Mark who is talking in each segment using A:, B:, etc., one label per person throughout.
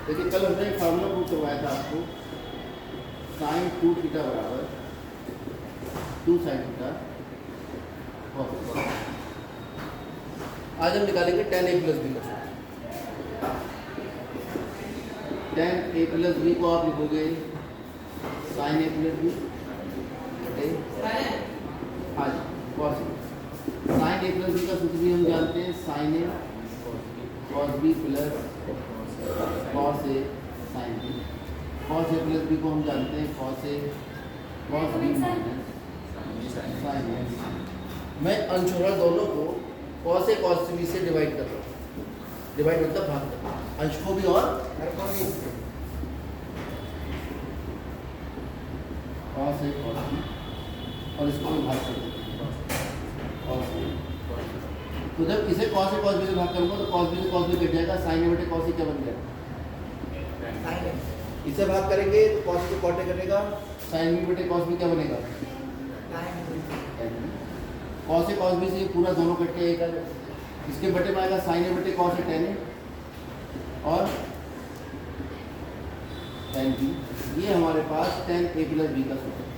A: देखिए कल हमने एक फार्मूला प्रूव करवाया था आपको, साइन 2 थीटा बराबर 2 साइन थीटा। आज हम निकालेंगे tan a प्लस बी का सूत्र। tan a प्लस बी को आप लिखोगे साइन a प्लस बी बटे आज cos b. Sine a plus b का सूत्र भी हम जानते हैं, sine a cos b plus cos a sine b. Cos a plus b को हम जानते हैं cos A cos B minus sine a. मैं अंशों दोनों को कॉस ए कॉस बी से डिवाइड कर रहा हूँ। डिवाइड मतलब भाग कर रहा हूँ, अंश को भी और हर को भी। कॉस ए कॉस बी और इसको भी भाग कर देते हैं कॉस ए। तो जब इसे कॉस ए कॉस बी से भाग करूँगा तो कॉस बी से कॉस बी कट जाएगा, साइन ए बटे कॉस ए क्या बन जाएगा? इसे भाग करेंगे तो कॉस को कॉट ए कटेगा, साइन बी बटे कॉस बी क्या बनेगा? कॉस ए कॉस बी से पूरा दोनों कट के एक, इसके बटे में आएगा साइन ए बटे कॉस ए टेन ए और टेन बी। ये हमारे पास tan a प्लस बी का सूत्र है।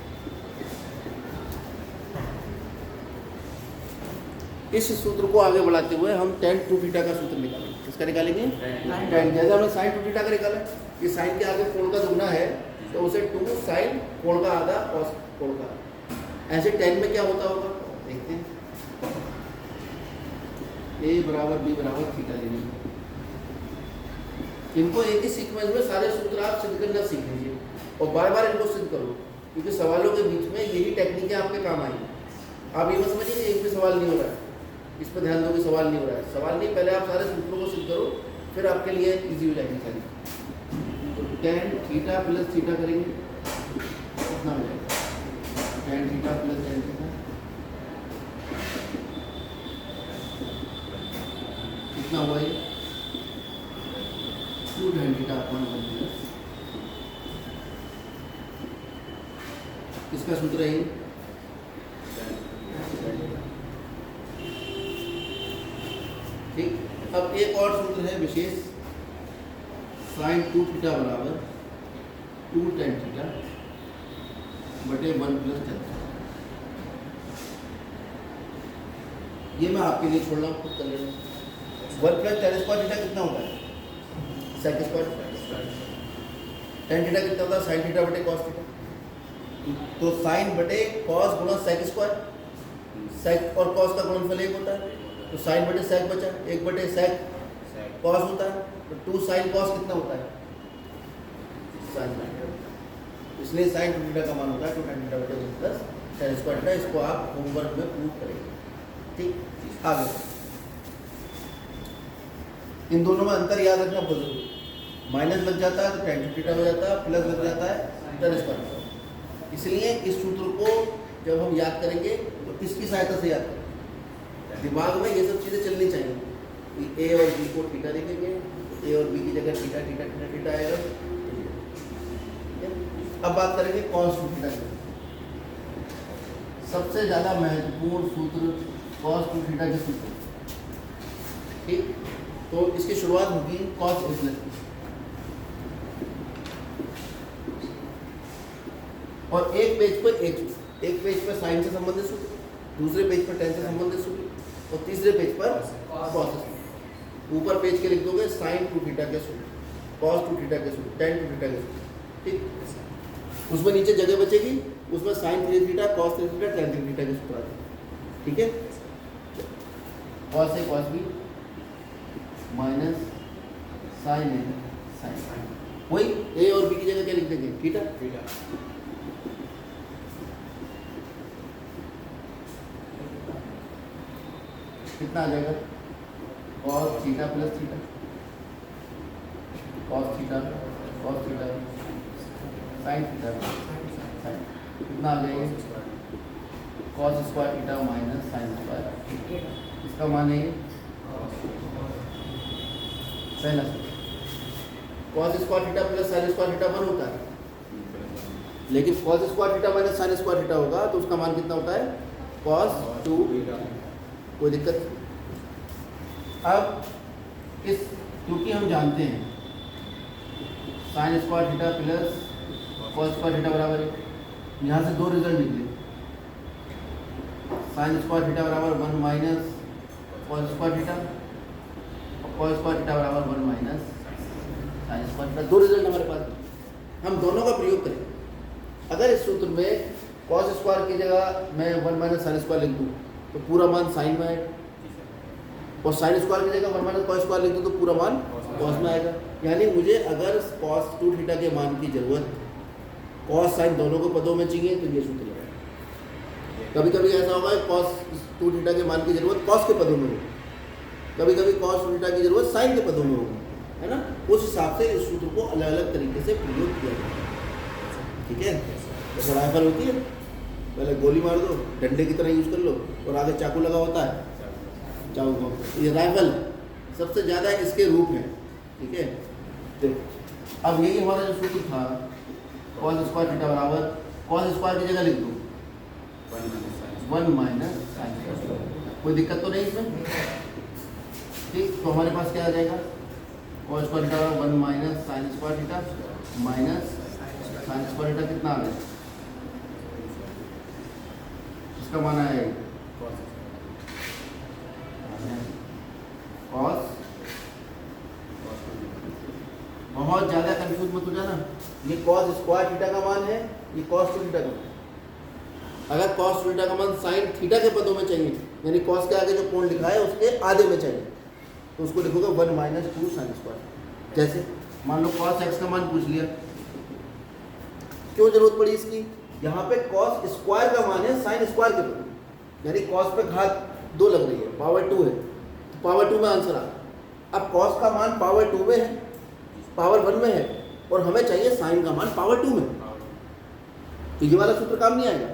A: इस सूत्र को आगे बढ़ाते हुए हम tan 2 थीटा का सूत्र निकालेंगे। किसका निकालेंगे? tan। जैसे हमने sin 2 थीटा का निकाला, कि साइन के आगे कोण का दुगना है तो उसे 2 साइन कोण का आधा कॉस कोण का। ऐसे tan में क्या होता होगा देखते हैं। a बराबर b बराबर थीटा लेंगे। इनको एक ही सीक्वेंस में सारे सूत्र आप सिद्ध करना सीख लीजिए और बार बार इनको सिद्ध करो, क्योंकि सवालों के बीच में यही टेक्निकें आपके काम आएंगी। आप ये मत समझिए कि एक भी सवाल नहीं हो रहा है, इस पर ध्यान दो कि सवाल नहीं हो रहा है। सवाल नहीं, पहले आप सारे सूत्रों को सिद्ध करो, फिर आपके लिए इजी हो जाएगी सारी। तो tan थीटा प्लस थीटा करेंगे, कितना हो जाएगा? tan theta plus tan theta कितना हुआ ये? 2 tan थीटा अपॉन 1 प्लस किसका सूत्र है ये? ठीक। अब एक और सूत्र है विशेष, साइन 2 थीटा बराबर 2 tan थीटा बटे 1 प्लस tan थीटा। ये मैं आपके लिए छोड़ रहा हूँ, खुद कर लेना। 1 प्लस tan स्क्वायर थीटा कितना होता है? Sec square. tan थीटा कितना होता है? साइन थीटा बटे कॉस थीटा। तो साइन बटे कॉस गुणा सेक स्क्वायर, सेक और कॉस का गुणनफल एक होता है, तो साइन बटे सेक बचा, 1 बटे सेक कॉस होता है, तो 2 साइन कॉस कितना होता है? साइन। इसलिए साइन 2 थीटा का मान होता है 2 tan थीटा बटे 1 प्लस tan स्क्वायर थीटा। इसको आप होमवर्क में प्रूव करेंगे। ठीक, आगे इन दोनों में अंतर याद रखना बहुत जरूरी। माइनस लग जाता है तो tan थीटा हो जाता है, प्लस लग जाता है tan स्क्वायर। इसलिए इस सूत्र को जब हम याद करेंगे तो इसकी सहायता से याद करेंगे। दिमाग में ये सब चीज़ें चलनी चाहिए कि ए और बी को थीटा देखेंगे, ए और बी की जगह थीटा थीटा थीटा थीटा आएगा। अब बात करेंगे कॉस 2 थीटा की। सबसे ज़्यादा महत्वपूर्ण सूत्र कॉस 2 थीटा के सूत्र। ठीक, तो इसकी शुरुआत होगी कॉस ए प्लस बी, और एक पेज पर एक पेज पर साइन से संबंधित सूत्र, दूसरे पेज पर tan से संबंधित सूत्र और तीसरे पेज पर कॉस से सूत्र। ऊपर पेज के लिख दोगे साइन 2 थीटा के सूत्र, कॉस 2 थीटा के सूत्र, tan 2 थीटा के सूत्र। ठीक, उसमें नीचे जगह बचेगी, उसमें sine 3 theta cos 3 theta tan 3 theta के सूत्र आ जाएंगे। ठीक है, cos A cos B minus sine A sine. वही ए और बी की जगह क्या लिख देंगे? Theta theta. कितना आ जाएगा? Cos theta plus theta, cos theta sine theta sine. कितना आ जाएगा? Cos square theta minus sine square. इसका मान है पहला सूत्र। Cos square theta plus sine square theta 1 होता है, लेकिन cos square theta minus sine square theta होगा तो उसका मान कितना होता है? Cos 2 theta. कोई दिक्कत नहीं। अब इस, क्योंकि हम जानते हैं sign square theta plus cos square theta बराबर है, यहाँ से दो रिजल्ट निकले, साइन स्क्वायर थीटा बराबर 1 माइनस कॉस स्क्वायर थीटा और कॉस स्क्वायर थीटा बराबर 1 माइनस साइन स्क्वायर थीटा। दो रिजल्ट हमारे पास, हम दोनों का प्रयोग करें। अगर इस सूत्र में कॉस स्क्वायर की जगह मैं 1 माइनस साइन स्क्वायर लिख दूँ तो पूरा मान साइन में आएगा, और साइन स्क्वायर की जगह 1 माइनस कॉस स्क्वायर लिख दूँ तो पूरा मान कॉस में आएगा। यानी मुझे अगर कॉस 2 थीटा के मान की जरूरत कॉस साइन दोनों को पदों में चाहिए तो ये सूत्र लगाएं। कभी कभी ऐसा होगा कॉस 2 थीटा के मान की जरूरत कॉस के पदों में होगी, कभी कभी कॉस 2 थीटा की जरूरत साइन के पदों में होगी, है ना। उस हिसाब से इस सूत्र को अलग अलग तरीके से प्रयोग किया जाता है, ठीक है। जैसे राइफल होती है, पहले गोली मार दो, डंडे की तरह यूज़ कर लो, और आगे चाकू लगा होता है, चाकू को, ये राइफल सबसे ज़्यादा इसके रूप हैं, ठीक है। देखो अब यही हमारा जो सूत्र था कॉस स्क्वायर थीटा बराबर कॉस स्क्वायर की जगह लिख दो 1 माइनस साइन स्क्वायर, कोई दिक्कत तो नहीं इसमें, ठीक। तो हमारे पास क्या आ जाएगा, कॉस स्क्वायर थीटा बराबर 1 minus sine square theta minus sine square theta कितना आ गया, इसका मान है कॉस। बहुत ज़्यादा कंफ्यूज मत हो जाना, ये कॉस स्क्वायर थीटा का मान है, ये कॉस 2 थीटा का मान। अगर कॉस 2 थीटा का मान साइन थीटा के पदों में चाहिए, यानी कॉस के आगे जो कोण लिखा है उसके आधे में चाहिए, तो उसको लिखोगे 1 माइनस 2 साइन स्क्वायर। जैसे मान लो कॉस एक्स का मान पूछ लिया, क्यों जरूरत पड़ी इसकी, यहाँ पे कॉस स्क्वायर का मान है साइन स्क्वायर के पदों में, यानी कॉस पे घात 2 लग रही है, पावर 2 है, तो पावर 2 में आंसर आ। अब कॉस का मान पावर 2 में है, पावर 1 में है, और हमें चाहिए साइन का मान पावर 2 में, तो ये वाला सूत्र काम नहीं आएगा।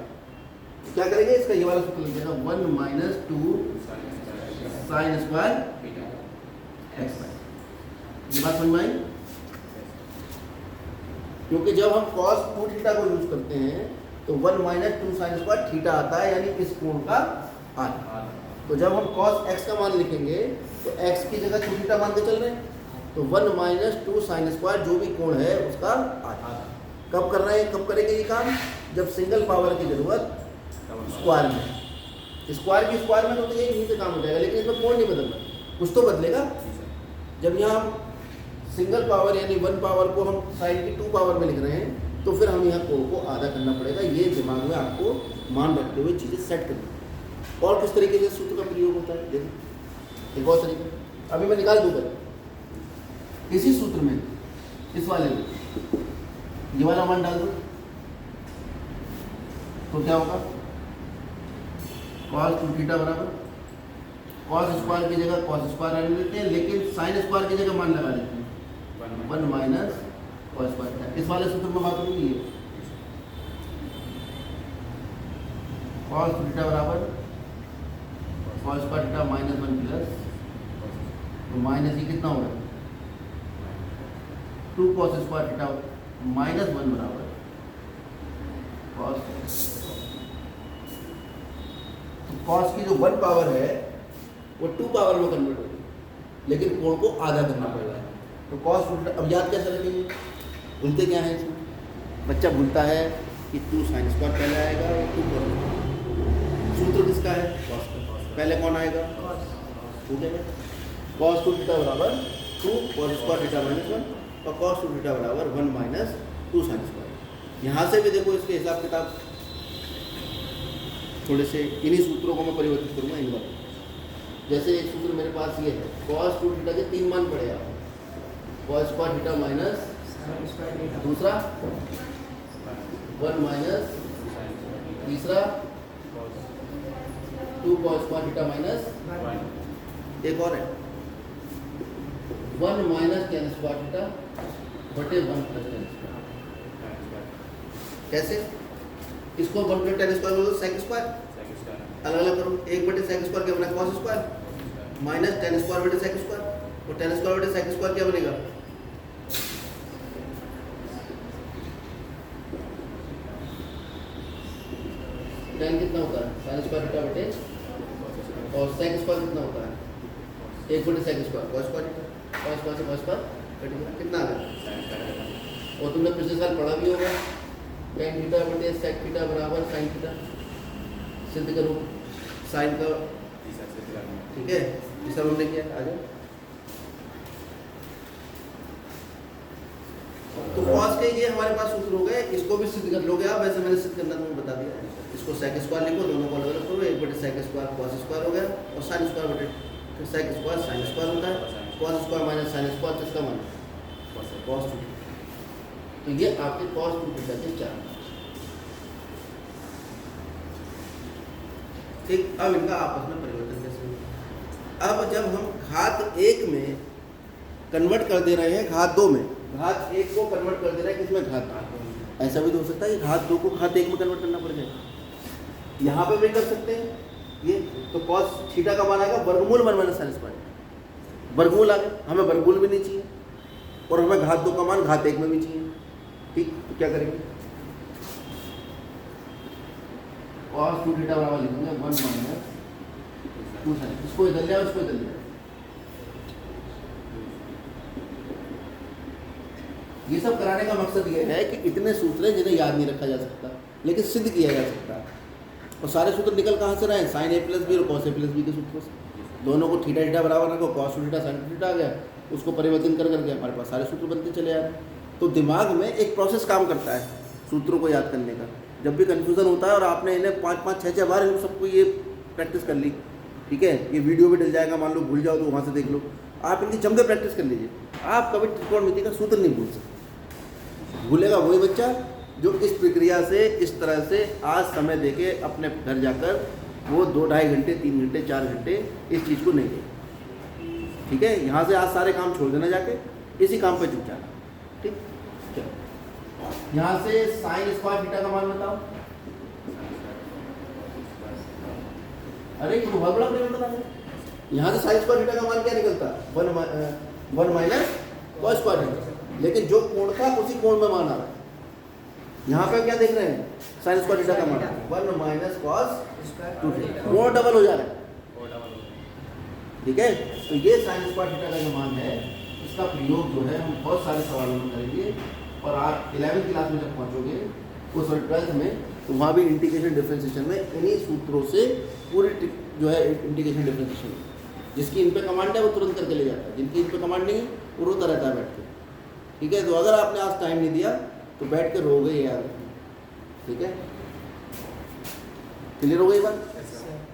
A: क्या करेंगे, इसका ये वाला सूत्र लिख देगा 1 माइनस 2 साइन स्क्वायर एक्स। ये बात समझ में आई, क्योंकि जब हम cos 2 थीटा को यूज करते हैं तो 1 माइनस 2 साइन स्क्वायर थीटा आता है, यानी इस कोण का आधा। तो जब हम cos x का मान लिखेंगे तो x की जगह 2 थीटा मान के चल रहे हैं, तो 1 माइनस 2 साइन स्क्वायर जो भी कोण है उसका आधा। कब कर रहे हैं, कब करेंगे ये काम, जब सिंगल पावर की जरूरत स्क्वायर में, स्क्वायर में तो यही से काम हो जाएगा, लेकिन इसमें कोण नहीं बदलना, कुछ तो बदलेगा। जब यहाँ सिंगल पावर यानी 1 पावर को हम साइन की 2 पावर में लिख रहे हैं, तो फिर हम यहाँ कोण को आधा करना पड़ेगा। ये दिमाग में आपको मान रखते हुए चीज़ें सेट करनी। और किस तरीके से सूत्र का प्रयोग होता है, देखो एक और तरीका अभी मैं निकाल दूँगा। इसी सूत्र में इस वाले में ये वाला मान डाल दो तो क्या होगा, cos 2 थीटा बराबर cos स्क्वायर की जगह cos स्क्वायर ले लेते हैं, लेकिन साइन स्क्वायर की जगह मान लगा लेते हैं 1 माइनस cos स्क्वायर थीटा। इस वाले सूत्र में बात होगी ये cos 2 थीटा बराबर cos square theta minus 1 plus, तो माइनस ये कितना होगा 2 cos स्क्वायर थीटा माइनस 1 बराबर cos। तो cos की जो 1 पावर है वो 2 पावर में कन्वर्ट होगी, लेकिन कोण को आधा करना पड़ेगा। तो cos उल्टा, अब याद कैसे रखेंगे, भूलते क्या है इसमें, बच्चा भूलता है कि 2 साइन स्क्वायर पहले आएगा और 2 cos। सूत्र किसका है, cos का, पहले कौन आएगा भूलेंगे, cos 2 थीटा बराबर 2 cos स्क्वायर थीटा माइनस 1 और cos 2 थीटा बराबर 1 माइनस 2 साइन स्क्वायर। यहाँ से भी देखो इसके हिसाब किताब थोड़े से इन्हीं सूत्रों को मैं परिवर्तित करूँगा इन बार। जैसे एक सूत्र मेरे पास ये है, cos 2 थीटा के 3 मान पड़ेगा, cos स्क्वायर थीटा माइनस दूसरा 1 माइनस तीसरा 2 cos स्क्वायर थीटा माइनस एक और है 1 माइनस tan स्क्वायर थीटा बटे 1 प्लस tan स्क्वायर। कैसे, इसको 1 प्लस tan स्क्वायर बोलो sec स्क्वायर, अलग अलग करो, 1 बटे sec स्क्वायर क्या बना cos square minus tan square बटे sec स्क्वायर, और tan स्क्वायर बटे sec स्क्वायर क्या बनेगा tan कितना होता है sin स्क्वायर थीटा बटे, और sec स्क्वायर कितना होता है 1 बटे sec square cos square theta, cos square से cos स्क्वायर कट गया, कितना आ गया? और तुमने पिछले साल पढ़ा भी होगा, tan थीटा बटे sec थीटा बराबर sin थीटा। सिद्ध करो साइन का, ठीक है, इस सब हमने किया। आ जाओ, तो cos के ये हमारे पास सूत्र हो गए, इसको भी सिद्ध कर लोगे आप, वैसे मैंने सिद्ध करना तुम्हें बता दिया। इसको sec स्क्वायर लिखो, दोनों को अलग अलग करो, 1 बटे sec स्क्वायर cos स्क्वायर हो गया, और sin स्क्वायर बटे sec स्क्वायर sin स्क्वायर होता है, cos square minus sin square, किसका मान? cos 2। तो ये आपके cos 2 थीटा के 4। ठीक, अब इनका आपस में परिवर्तन कैसे होगा? अब जब हम घात 1 में कन्वर्ट कर दे रहे हैं घात 2 में, घात 1 को कन्वर्ट कर दे रहे हैं किसमें? घात 2। ऐसा भी तो हो सकता है कि घात 2 को घात 1 में कन्वर्ट करना पड़ जाए। यहाँ पे भी कर सकते हैं ये, तो cos थीटा का मान आएगा वर्गमूल 1 माइनस sin स्क्वायर। वर्गमूल आ गया, हमें वर्गमूल भी नहीं चाहिए और हमें घात 2 का मान घात 1 में भी चाहिए। ठीक, तो क्या करेंगे? cos 2 थीटा बराबर लिखेंगे 1 माइनस 2 sin। इसको इधर ले आओ, इसको इधर ले आओ। ये सब कराने का मकसद ये है कि इतने सूत्र हैं जिन्हें याद नहीं रखा जा सकता, लेकिन सिद्ध किया जा सकता है। और सारे सूत्र निकल कहाँ से रहे हैं? sin a प्लस बी और cos a प्लस बी के सूत्रों से। दोनों को थीटा थीटा बराबर रखो, cos 2 थीटा sin 2 थीटा आ गया, उसको परिवर्तन कर करके हमारे पास सारे सूत्र बनते चले आ रहे। तो दिमाग में एक प्रोसेस काम करता है सूत्रों को याद करने का। जब भी कन्फ्यूज़न होता है और आपने इन्हें 5-5, 6-6 बार इन सबको ये प्रैक्टिस कर ली, ठीक है, ये वीडियो भी डल जाएगा, मान लो भूल जाओ तो वहाँ से देख लो, आप इनकी जम के प्रैक्टिस कर लीजिए। आप कभी त्रिकोणमिति का सूत्र नहीं भूल सकते। भूलेगा वही बच्चा जो इस प्रक्रिया से, इस तरह से आज समय देके अपने घर जाकर वो 2-2.5 घंटे, 3 घंटे, 4 घंटे इस चीज़ को नहीं दे। ठीक है, यहाँ से आज सारे काम छोड़ देना, जाके इसी काम पे जुट जाना। ठीक, चलो यहाँ से sin स्क्वायर थीटा का मान बताओ। अरे ये बहुत बड़ा परिवर्तन आ गया। यहाँ से sin स्क्वायर थीटा का मान क्या निकलता? 1 माइनस cos स्क्वायर थीटा, लेकिन जो कोण था उसी कोण में मान आ रहा है। यहाँ पे क्या देख रहे हैं? sin स्क्वायर थीटा का मान 1 माइनस cos 2 थीटा, कोण डबल हो जा रहा है। ठीक है, तो ये sin स्क्वायर थीटा का जो मान है, इसका प्रयोग जो है हम बहुत सारे सवालों में करेंगे। और आप 11वीं क्लास में जब पहुँचोगे, उस 12th में, तो वहाँ भी इंटीग्रेशन डिफरेंशिएशन में इन्हीं सूत्रों से पूरी जो है इंटीग्रेशन डिफरेंशिएशन, जिसकी इन पे कमांड है वो तुरंत करके ले जाता है, जिनकी इन पे कमांड नहीं है वो रोता रहता है बैठ के। ठीक है, तो अगर आपने आज टाइम नहीं दिया तो बैठ के रोगे यार। ठीक है, क्लियर हो गई बात?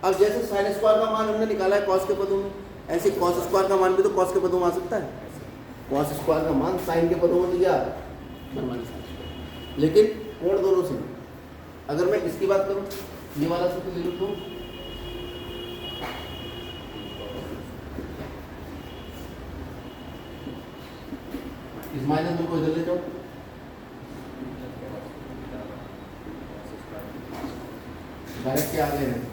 A: अब जैसे sin स्क्वायर का मान हमने निकाला है cos के पदों में, ऐसे cos स्क्वायर का मान भी तो cos के पदों में आ सकता है। cos स्क्वायर का मान sin के पदों में तो क्या? लेकिन कोण दोनों से। अगर मैं इसकी बात करूं, ये वाला सूत्र ले लूं तो इस माइनस को इधर ले जाओ, डायरेक्ट के आगे है।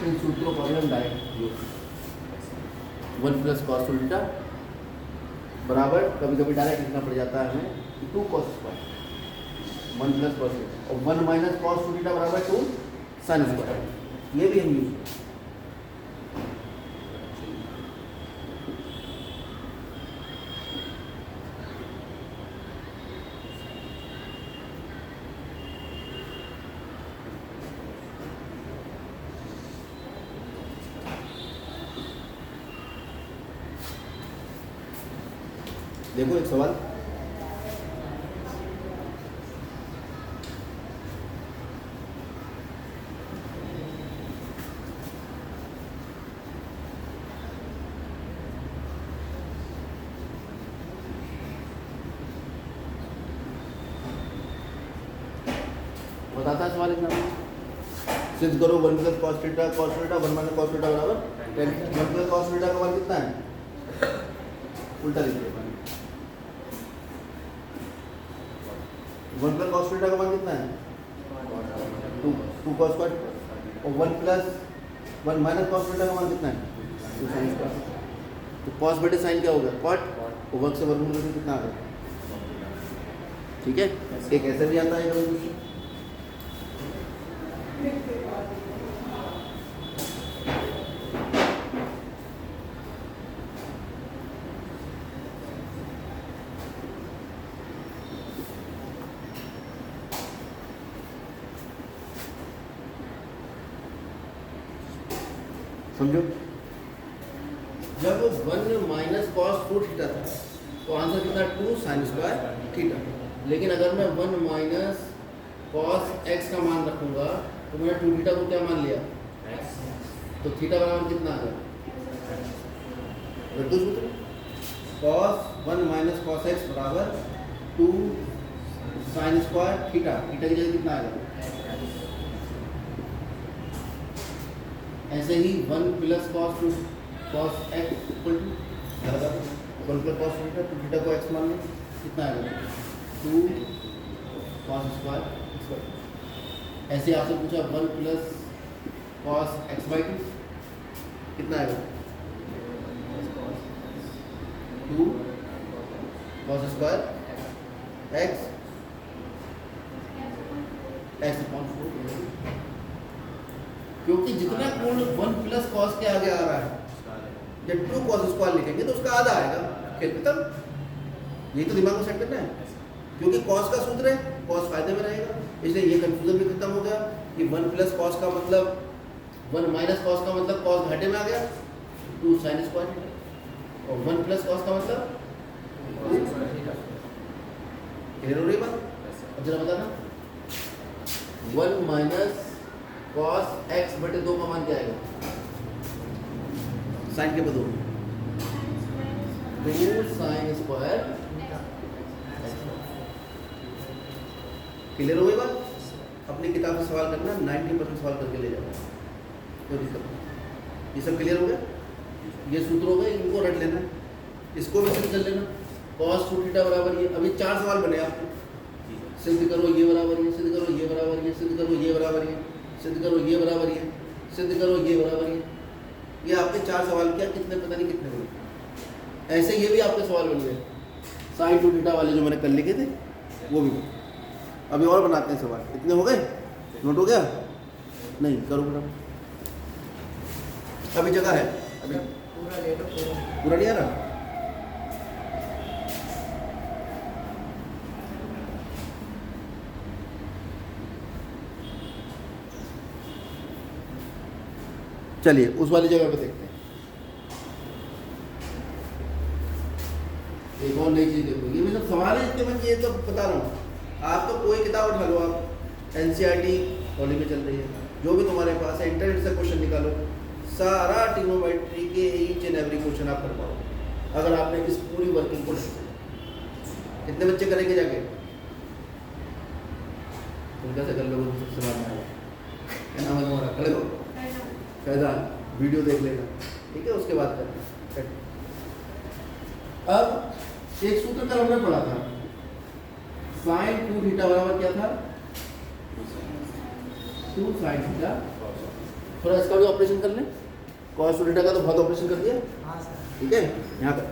A: इन सूत्रों को हम डायरेक्ट 1 प्लस cos 2 थीटा बराबर, कभी कभी डायरेक्ट लिखना पड़ जाता है हमें 2 cos square 1 plus cos theta, और 1 माइनस cos 2 थीटा बराबर 2 sin स्क्वायर। ये भी हम यूज करें। देखो एक सवाल, बताता है सवाल इतना, सिद्ध करो 1 plus cos theta 1 minus cos theta बराबर 1 प्लस cos थीटा का मान कितना है? उल्टा लिखिए, 1 प्लस cos थीटा का मान कितना है? 2 cos स्क्वायर, और 1 माइनस cos थीटा का मान कितना है? 2 sin स्क्वायर। तो cos बटे sin क्या होगा? cot, और वर्ग से वर्गमूल करके कितना आ गया? ठीक है, एक ऐसे भी आता है। समझो, जब 1 माइनस कॉस 2 थीटा था तो आंसर कितना 2 साइन स्क्वायर थीटा। लेकिन अगर मैं 1 माइनस कॉस एक्स का मान रखूंगा तो मैंने 2 थीटा को क्या मान लिया, तो थीटा बराबर कितना आ गया, रद्द सूत्र, कॉस 1 माइनस कॉस एक्स बराबर 2 साइन स्क्वायर थीटा, थीटा की जगह कितना आएगा। ऐसे ही 1 plus cos 2 cos x equal to 1 plus cos theta, तो थीटा को एक्स मान लें, कितना आएगा 2 कॉस स्क्वायर। ऐसे आपसे पूछा 1 प्लस कॉस एक्स बाई 2, कितना आएगा 2 कॉस स्क्वायर एक्स अपॉन 4। क्योंकि जितना कोण 1 प्लस कॉस के आगे आ रहा है, जब 2 कॉस स्क्वायर लिखेंगे तो उसका आधा आएगा, खेल खत्म। यही तो दिमाग में सेट करना है, क्योंकि कॉस का सूत्र है, कॉस फायदे में रहेगा, इसलिए ये कंफ्यूजन भी खत्म हो गया कि 1 प्लस कॉस का मतलब 1 माइनस कॉस का मतलब कॉस घाटे में आ गया 2 साइन स्क्वायर, और 1 प्लस कॉस का मतलब क्लियर हो रही बात। अब जरा बताना 1 माइनस कॉस एक्स बटे 2 का मान क्या आएगा, साइन के बदले 2 साइन स्क्वायर। क्लियर हो गई बात। अपनी किताब से सवाल करना, 90% सवाल करके ले जाना, कोई दिक्कत नहीं। ये सब क्लियर हो गया, ये सूत्र हो गए, इनको रट लेना, इसको भी सिद्ध कर लेना। कॉस 2 थीटा बराबर ये, अभी 4 सवाल बने आपको, सिद्ध करो ये बराबर ये, सिद्ध करो ये बराबर ये, सिद्ध करो ये बराबर ये, सिद्ध करो ये बराबर ये, सिद्ध करो ये बराबर ये आपके 4 सवाल किया, कितने पता नहीं कितने बने। ऐसे ये भी आपके सवाल बन गए, साइन 2 थीटा वाले जो मैंने कल लिखे थे वो भी। अभी और बनाते हैं सवाल, इतने हो गए, नोट हो गया नहीं, करो पूरा, अभी जगह है, अभी पूरा नहीं आ रहा। चलिए उस वाली जगह पे देखते हैं, एक और नई चीज देखो। ये भी सब सवाल है इसके, मैं ये तो बता रहा हूँ। आप तो कोई किताब उठा लो, आप एनसीईआरटी हॉली में चल रही है, जो भी तुम्हारे पास है, इंटरनेट से क्वेश्चन निकालो, सारा ट्रिग्नोमेट्री के ईच एंड एवरी क्वेश्चन आप कर पाओ अगर आपने इस पूरी वर्किंग को। कितने बच्चे करेंगे जाके, तुम कैसे कर लोगे, सबसे बात है ना, हमारा खड़े हो फैजान, वीडियो देख लेना, ठीक है, उसके बाद करना। अब एक सूत्र कल हमने पढ़ा था, साइन 2 थीटा बराबर क्या था 2 साइन थीटा। थोड़ा इसका भी ऑपरेशन कर लें, कॉस 2 थीटा का तो बहुत ऑपरेशन कर दिया, ठीक है। यहाँ पर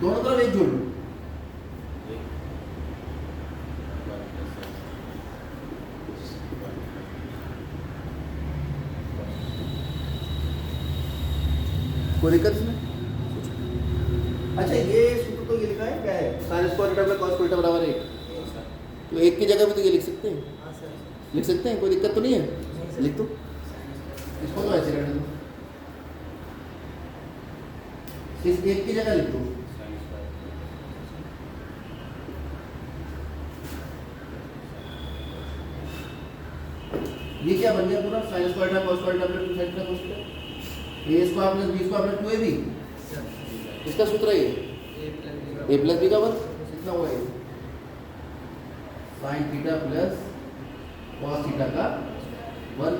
A: दोनों तरफ एक जोड़ लो, कोई दिक्कत इसमें। अच्छा ये सूत्र तो ये लिखा है, क्या है, sign square theta plus cos theta बराबर 1, तो 1 की जगह में तो ये लिख सकते हैं, लिख सकते हैं, कोई दिक्कत तो नहीं है, लिख दो इसको, तो ऐसे रहने दो, इस 1 की जगह लिख दो। ये क्या बन गया पूरा, sine square theta cos square theta plus 2 sine theta cos theta, a square plus b square plus 2ab, इसका सूत्र है ये a प्लस बी का वर्ग, कितना हुआ ये sine theta plus cos theta का वर्ग,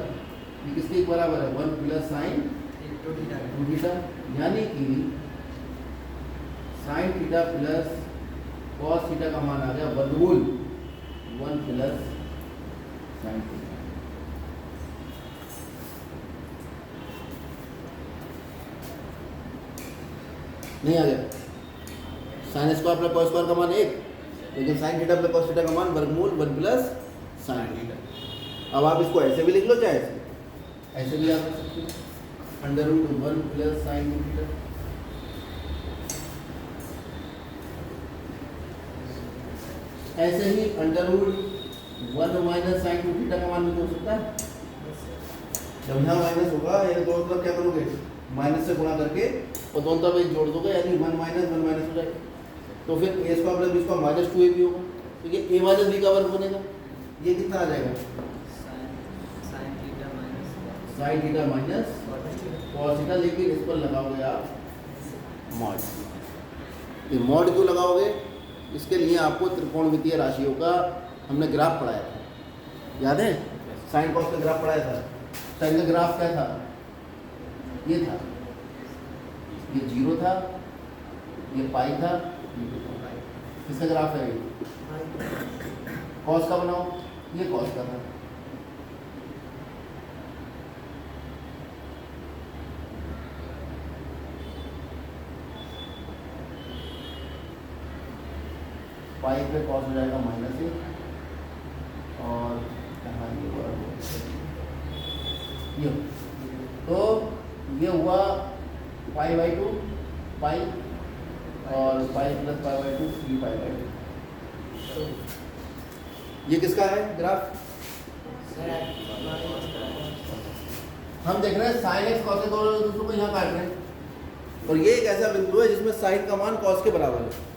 A: ये किसके बराबर है 1 प्लस साइन 2 थीटा, यानी कि sine theta plus cos theta का मान आ गया वर्गमूल 1 प्लस साइन थीटा। नहीं आ गया, sine square plus cos square का मान 1, लेकिन sine theta plus cos theta का मान वर्गमूल 1 प्लस साइन थीटा। अब आप इसको ऐसे भी लिख लो, चाहे ऐसे भी आप लिख सकते हो, under root 1 plus sine theta. ऐसे ही under root 1 minus sine theta का मान भी हो सकता है, जब यहाँ माइनस होगा यानी दोनों तरफ क्या करोगे, माइनस से गुणा करके और दोनों तरफ एक जोड़ दोगे, यानी 1 माइनस हो जाएगा। तो फिर a square plus b square minus 2ab होगा, तो ये a माइनस बी का वर्ग बनेगा। ये कितना आ जाएगा, sine theta minus cos theta, लेकिन इस पर लगाओगे आप मॉड। ये मॉड क्यों लगाओगे, इसके लिए आपको त्रिकोणमितीय राशियों का हमने ग्राफ पढ़ाया था, याद है? साइन कॉस का ग्राफ पढ़ाया था। साइन का ग्राफ क्या था, ये था, ये 0 था, ये पाई था, किसका ग्राफ है ये, कॉस का बनाओ, ये कॉस का था। पाई पे कॉस हो जाएगा -1 और यहाँ ये तो ये हुआ π/2 पाई और पाई प्लस π/2 3π/2। ये किसका है ग्राफ, हम देख रहे हैं साइन एक्स कॉस के दोनों दूसरों को यहाँ काट रहे हैं, और ये एक ऐसा बिंदु है जिसमें साइन का मान कॉस के बराबर है।